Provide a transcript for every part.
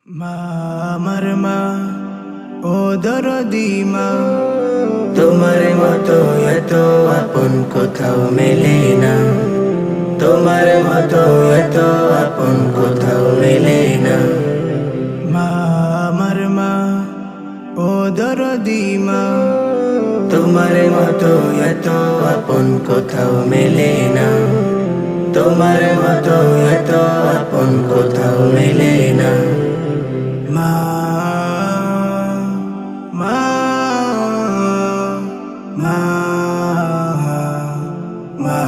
মা আমার মা ও দরদি মা, তোমার মতো এত আপন কোথাও মেলে না। তোমার মতো এত আপন কোথাও মেলে না। মা আমার মা ও দরদি মা, তোমার মতো এত আপন কোথাও মেলে না। তোমার মতো এত আপন কোথাও মেলে না। মা মা মা মা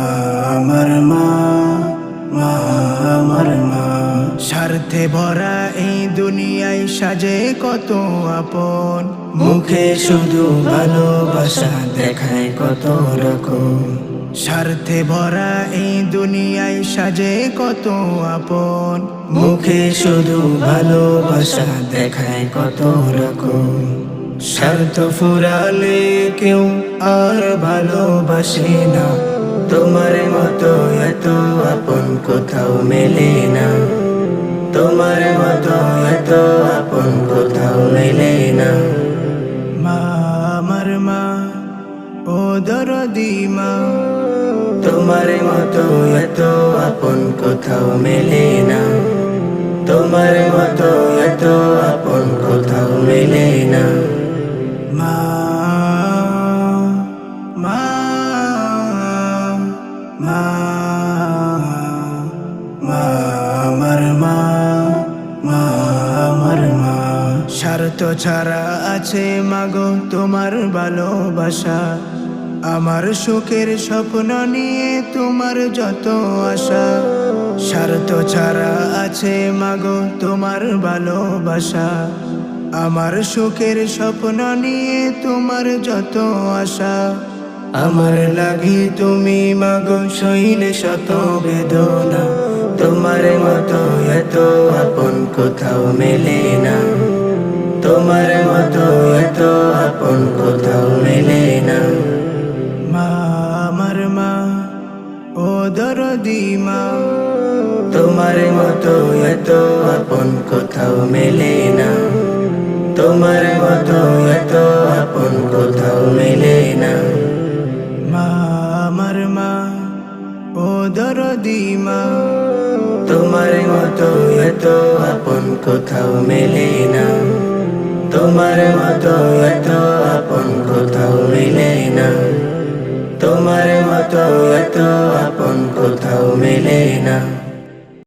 আমার মা, মা আমার মা। স্বার্থে ভরা এই দুনিয়ায় সাজে কত আপন, মুখে শুধু ভালোবাসা দেখায় কত রকম। স্বার্থে ভরা এই দুনিয়ায় সাজে কত আপন, মুখে শুধু ভালোবাসা দেখায় কত রকম। স্বার্থ ফুরালে কেউ আর ভালোবাসে না। তোমার মতো এত আপন কোথাও মেলে না। তোমার মতো এত আপন কোথাও মেলে না। মা আমার মা ও দরদি মা, তোমার মতো এত আপন কোথাও মেলে না। তোমার মতো এত আপন কোথাও মেলে না। মা মা মা মা আমার মা, মা আমার মা। স্বার্থ ছাড়া আছে মাগো তোমার ভালোবাসা, আমার সুখের স্বপ্ন নিয়ে তোমার যত আশা। স্বার্থ ছাড়া আছে মাগো তোমার ভালোবাসা, আমার সুখের স্বপ্ন নিয়ে তোমার যত আশা। আমার লাগি তুমি মাগো সইলে শত বেদনা, তোমার মতো এত আপন কোথাও মেলে না। তোমার মতো এত আপন কোথাও মেলে না। মা আমার মা ও দরদি মা, তোমার মতো এত আপন কোথাও মেলে না। তোমার মতো এত আপন কোথাও মেলে না। মা আমার মা ও দরদি মা, তোমার মতো এত আপন কোথাও মেলে না। তোমার মতো এত আপন কোথাও মেলে না। তোমার মতো এত আপন কোথাও মেলে না।